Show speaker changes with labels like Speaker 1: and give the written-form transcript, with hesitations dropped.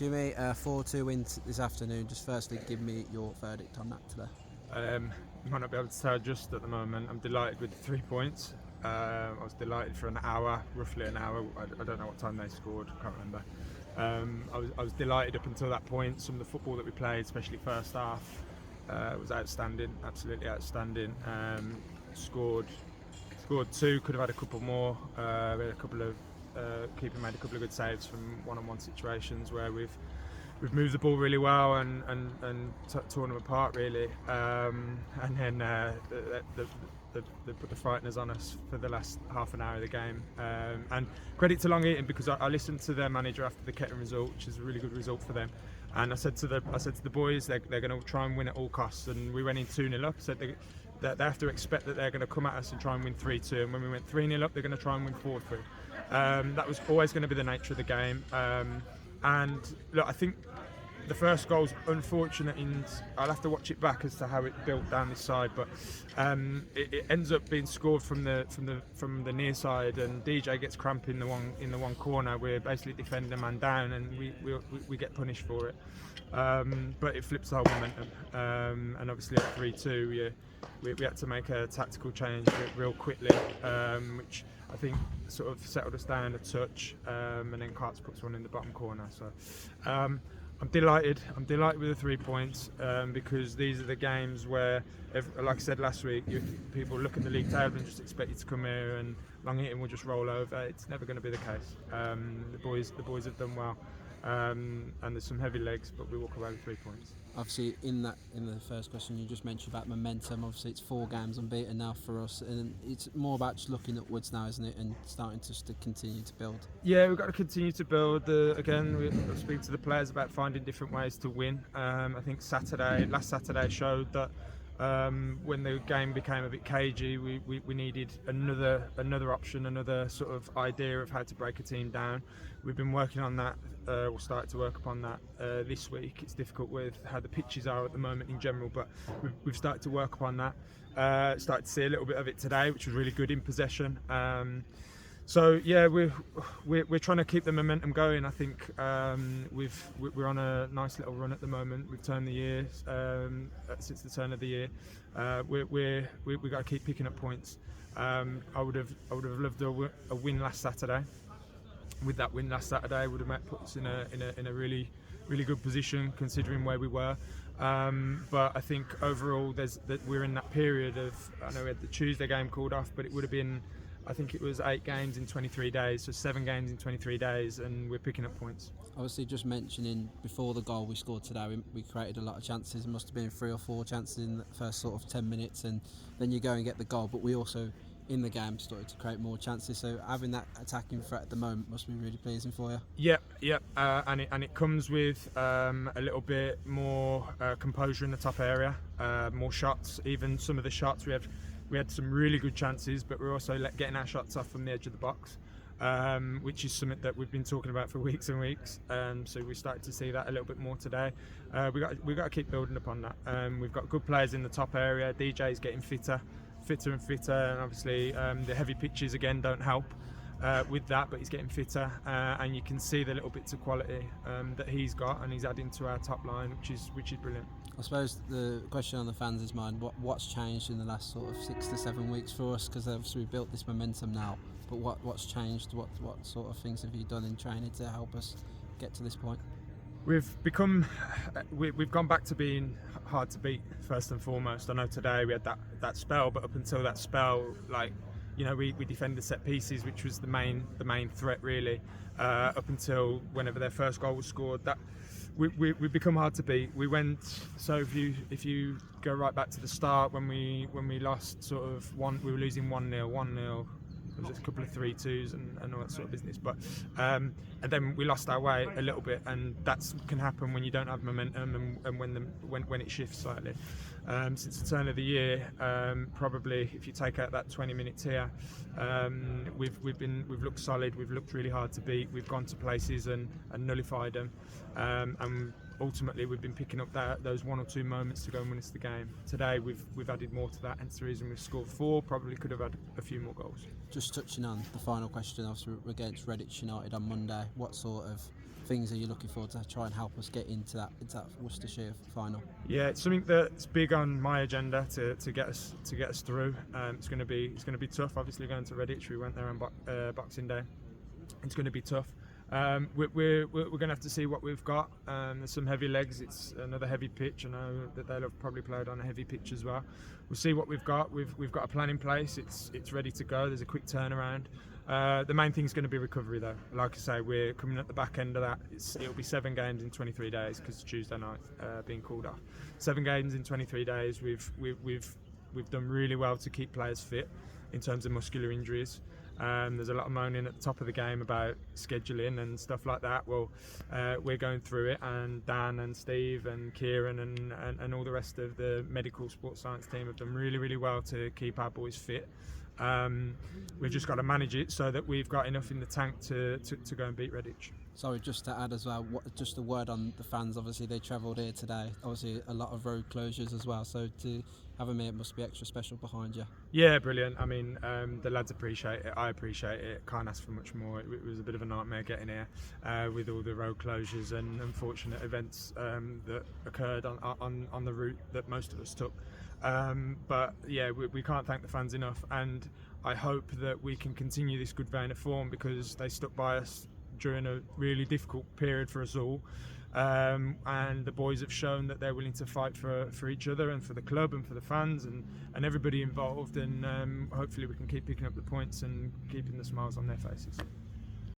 Speaker 1: Jimmy, 4-2 win this afternoon. Just firstly, give me your verdict on that today.
Speaker 2: You might not be able to tell just at the moment. I'm delighted with the 3 points. I was delighted for an hour, roughly an hour. I don't know what time they scored, I can't remember. I was delighted up until that point. Some of the football that we played, especially first half, was outstanding, absolutely outstanding. Scored 2, could have had a couple more. We had a couple of keeper made a couple of good saves from one-on-one situations where we've moved the ball really well and torn them apart really, and then they put the frighteners on us for the last half an hour of the game. And credit to Long Eaton, because I listened to their manager after the Kettering result, which is a really good result for them. And I said to the boys, they're going to try and win at all costs. And we went in 2-0 up. Said they have to expect that they're going to come at us and try and win 3-2. And when we went 3-0 up, they're going to try and win 4-3. That was always going to be the nature of the game. And look, I think the first goal's unfortunate, and I'll have to watch it back as to how it built down this side, but it ends up being scored from the near side, and DJ gets cramp in the one corner. We're basically defending a man down, and we get punished for it. But it flips the whole momentum, and obviously at 3-2 we had to make a tactical change real quickly, which I think sort of settled us down a touch, and then Carts puts one in the bottom corner. So I'm delighted with the 3 points, because these are the games where, like I said last week, people look at the league table and just expect you to come here and Long Eaton will just roll over. It's never going to be the case. The boys have done well, and there's some heavy legs, but we walk away with 3 points.
Speaker 1: Obviously, in the first question you just mentioned about momentum. Obviously, it's 4 games unbeaten now for us, and it's more about just looking upwards now, isn't it, and starting to continue to build. Yeah,
Speaker 2: we've got to continue to build. Again, we speak to the players about finding different ways to win. I think last Saturday showed that when the game became a bit cagey, we needed another option, another sort of idea of how to break a team down. We've been working on that. We'll start to work upon that this week. It's difficult with how the pitches are at the moment in general, but we've started to work upon that. Started to see a little bit of it today, which was really good in possession. So yeah, we're trying to keep the momentum going. I think we're on a nice little run at the moment. We've turned the year since the turn of the year. We got to keep picking up points. I would have loved a win last Saturday. With that win last Saturday, would have put us in a really good position considering where we were. But I think overall, we're in that period of, I know we had the Tuesday game called off, but it would have been, I think it was 8 games in 23 days, so 7 games in 23 days, and we're picking up points.
Speaker 1: Obviously, just mentioning before the goal we scored today, we created a lot of chances. It must have been 3 or 4 chances in the first sort of 10 minutes, and then you go and get the goal. But we also, in the game, started to create more chances. So having that attacking threat at the moment must be really pleasing for you.
Speaker 2: Yep. And it comes with a little bit more composure in the top area, more shots. Even some of the shots we had some really good chances, but we're also getting our shots off from the edge of the box, which is something that we've been talking about for weeks and weeks. So we started to see that a little bit more today. We got to keep building upon that. We've got good players in the top area. DJ is getting fitter and fitter, and obviously the heavy pitches again don't help with that, but he's getting fitter, and you can see the little bits of quality that he's got, and he's adding to our top line, which is brilliant.
Speaker 1: I suppose the question on the fans' mind, what's changed in the last sort of 6 to 7 weeks for us? Because obviously we built this momentum now, but what's changed? What sort of things have you done in training to help us get to this point?
Speaker 2: We've gone back to being hard to beat first and foremost. I know today we had that spell, but up until that spell, we defended set pieces, which was the main threat really, up until whenever their first goal was scored. That we've become hard to beat. We went, so if you go right back to the start when we lost we were losing 1-0. There was a couple of 3-2s and all that sort of business, but and then we lost our way a little bit, and that can happen when you don't have momentum and when it shifts slightly. Since the turn of the year, probably if you take out that 20 minutes here, we've looked solid. We've looked really hard to beat. We've gone to places and nullified them, and ultimately we've been picking up those 1 or 2 moments to go and win us the game. Today we've added more to that, hence the reason we've scored 4. Probably could have had a few more goals.
Speaker 1: Just touching on the final question, obviously we're against Redditch United on Monday. What sort of things are you looking for to try and help us get into that Worcestershire final?
Speaker 2: Yeah, it's something that's big on my agenda to get us through. It's going to be tough. Obviously, going to Redditch, we went there on Boxing Day. It's going to be tough. We're going to have to see what we've got. There's some heavy legs. It's another heavy pitch. I know that they'll have probably played on a heavy pitch as well. We'll see what we've got. We've got a plan in place. It's ready to go. There's a quick turnaround. The main thing is going to be recovery, though. Like I say, we're coming at the back end of that. It'll be 7 games in 23 days because Tuesday night being called off. 7 games in 23 days. We've done really well to keep players fit in terms of muscular injuries. There's a lot of moaning at the top of the game about scheduling and stuff like that. Well, we're going through it, and Dan and Steve and Kieran and all the rest of the medical sports science team have done really, really well to keep our boys fit. We've just got to manage it so that we've got enough in the tank to go and beat Redditch.
Speaker 1: Sorry, just to add as well, just a word on the fans. Obviously, they travelled here today. Obviously, a lot of road closures as well. So to have them here must be extra special behind you.
Speaker 2: Yeah, brilliant. I mean, the lads appreciate it. I appreciate it. Can't ask for much more. It was a bit of a nightmare getting here with all the road closures and unfortunate events that occurred on the route that most of us took. But yeah, we can't thank the fans enough, and I hope that we can continue this good vein of form because they stuck by us during a really difficult period for us all, and the boys have shown that they're willing to fight for each other and for the club and for the fans and everybody involved, and hopefully we can keep picking up the points and keeping the smiles on their faces.